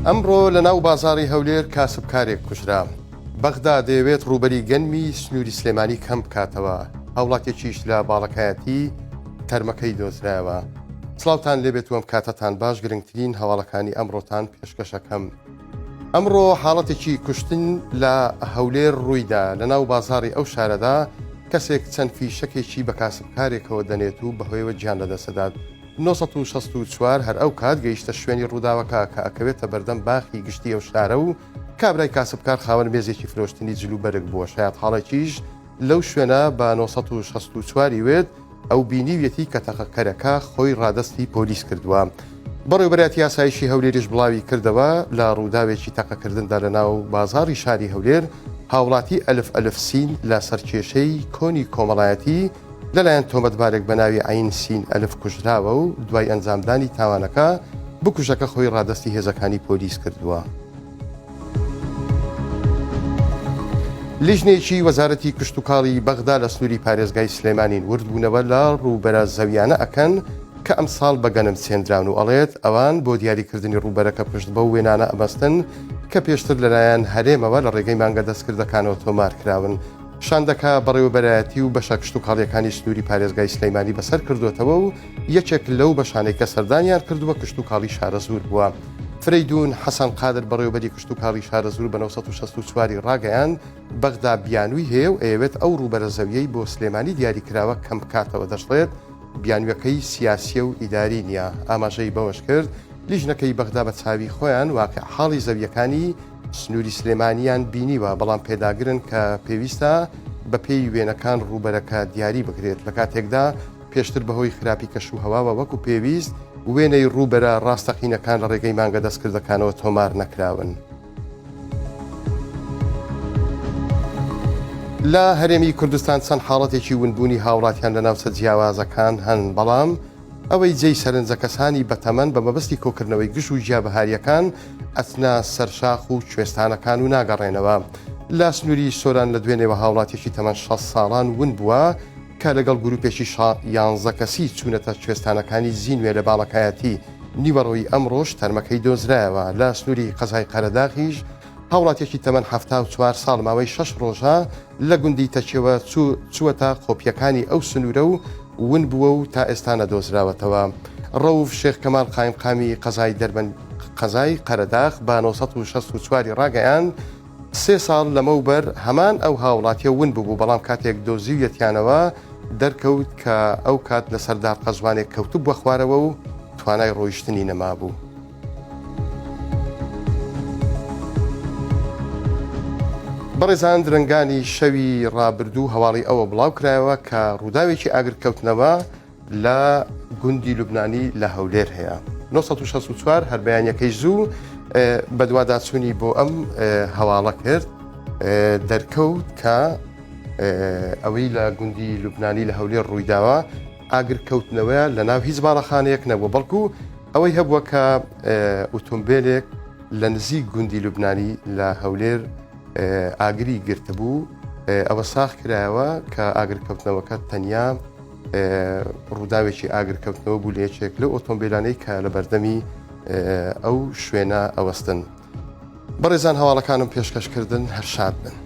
ئەمڕۆ لە ناو بازاڕی هەولێر کاسبکارێک کوژرا. بەغدا دەیەوێت ڕوبەری گەنمی سنووری سلێمانی کەم بکاتەوە. هاوڵاتێکیش لە باڵەکایەتی تەرمەکەی دۆزرایەوە. سڵاوتان لێبێت و ئەم کاتەتان باش، گرنگترین هەواڵەکانی ئەمڕۆتان پێشکەشەکەم. ئەمڕۆ حاڵەتێکی کوشتن لە هەولێر ڕوویدا. لە ناو بازاڕی ئەو شارەدا کەسێک چەند فیشەکێکی بە کاسبکارێکەوە دەنێت و بەهۆیەوە گیان لەدەسەدات. 1964 هەر ئەو کات گەیشتە شوێنی ڕووداوەکە کە ئەکەوێتە بەردەم باخی گشتی ئەو شارە و کابرای کاسبکار خاوەن مێزێکی فرۆشتنی جلوبەرگ بووە. شاید حاڵێکیش لەو شوێنە بە 1964 وێت ئەو بینیویەتی کە تەقەکەرەکە خۆی ڕادستی پۆلیس کردووە. بەڕێوەبەری یاسایشی هەولێریش بڵاوی کردەوە لە ڕووداوێکی تەقەکردندا لە ناو بازاڕی شاری هەولێر هاوڵاتی ئەلف سین لە سەرکێشەی کۆنی کۆمەڵایەتی لەلایەن تۆمەتبارێک بە ناوی عین سین ئەلف کوژراوە و دوای ئەنجامدانی تاوانەکە بکوژەکە خۆی ڕادستی هێزەکانی پۆلیس کردووە. لیژنێکی وەزارەتی کشتتوکاڵی بەغدا لە سنووری پارێزگای سلێمانین وردبوونەوە لە ڕووبەرە زەویانە ئەکەن کە ئەمساڵ بەگەنم چێنراون و ئەڵێت ئەوان بۆ دیاریکردنی ڕووبەرەکە پشت بە وێنانە ئەبەستن کە پێشتر لەلایەن هەرێمەوە لە ڕێگەی مانگە دەستکردەکانەوە تۆمارکراون. شاندەکە بەڕێوەبەرایەتی و بەشە کشتتوکاڵیەکانی سنووری پارێزگای سلەیمانی بەسەر کردوێتەوە و یەکێک لەو بەشانەی کە سەردانیان کردووە کشتتوکاڵی شارە زوور بووە. فرەیدون حەسەن قادر بەڕێوەبەری کشتتوکاڵی شارە زوور بە 1964 ڕاگەیان بەغدا بیانووی هەیە و ئەیەوێت ئەو ڕووبەرە زەویەی بۆ سلێمانی دیاریکراوە کەم بکاتەوە. دەشڵێت بیانویەکەی سیاسیە و ئیداری نییە. ئاماژەی بەوەش کرد لیژنەکەی بەغدا بە چاوی خۆیان واقع حاڵی زەویەکانی سنووری سلێمانیان بینیوە، بەڵام پێداگرن کە پێویستە بە پێی وێنەکان ڕووبەرەکە دیاری بکرێت. لە کاتێکدا پێشتر بەهۆی خراپی کەشوهەواوە وەکو پێویست وێنەی ڕووبەرە ڕاستەقینەکان لە ڕێگەی مانگە دەستکردەکانەوە تۆمار نەکراون. لە هەرێمی کوردستان چەند حاڵەتێکی ونبوونی هاوڵاتیان لە ناوچە جیاوازەکان هەن، بەڵام ئەوەی جێی سەرنجە کەسانی بەتەمەن بە مەبەستی کۆکردنەوەی گشت و جیابەهاریەکان ئەچنە سەرشاخ و کوێستانەکان و ناگەڕێنەوە. لە سنووری سۆران لە دوێنێەوە هاوڵاتێکی تەمەن 6 ساڵان ون بووە کە لەگەڵ گروپێکی 11 کەسی چوونەتە کوێستانەکانی زینوێ لە باڵەکایەتی. نیوەڕۆی ئەمڕۆژ تەرمەکەی دۆزرایەوە. لە سنووری قەزای قەرەداغیش هاوڵاتێکی تەمەن 74 ساڵ ماوەی 6 ڕۆژە لە گوندی تەچێوە چووەتە خۆپیەکانی ئەو سنوورە و ون بووە و تا ئێستا نەدۆزراوەتەوە. ڕەوف شێخ کەمال قایمقامی قەزای قەرەداغ بە 1964 ڕاگەیان 3 ساڵ لەمەوبەر هەمان ئەو هاوڵاتیە ون بوو، بەڵام کاتێک دۆزیویەتیانەوە دەرکەوت کە ئەو کات لە سەردار قەزوانێک کەوتو بووە خوارەوە و توانای ڕۆیشتنی نەمابوو. بەڕێزان، درنگانی شەوی ڕابردوو هەواڵی ئەوە بڵاو کرایەوە کە ڕووداوێکی ئاگرکەوتنەوە لە گوندی لوبنانی لە هەولێر هەیە. 1964 هەر بەیانیەکەی زوو بە دوواداچوونی بۆ ئەم هەواڵە کرد دەرکەوت کە ئەوەی لە گوندی لوبنانی لە هەولێر ڕوویداوە ئاگرکەوتنەوەیە لە ناو هیچ باڵەخانەیەک نەبووە، بەڵکو ئەوەی هەبووە کە ئۆتۆمبیلێک لە نزیک گوندی لوبنانی لە هەولێر ئاگری گرتبوو. ئەوە ساخ کرایەوە کە ئاگرکەوتنەوەکە تەنیا ڕووداوێکی ئاگرکەوتنەوە بوو لە یەکێک لە ئۆتۆمبیلانەی کە لە بەردەمی ئەو شوێنە ئەوەستن. بەڕێزان، هەواڵەکانم پێشکەشکردن هەر شاد بن.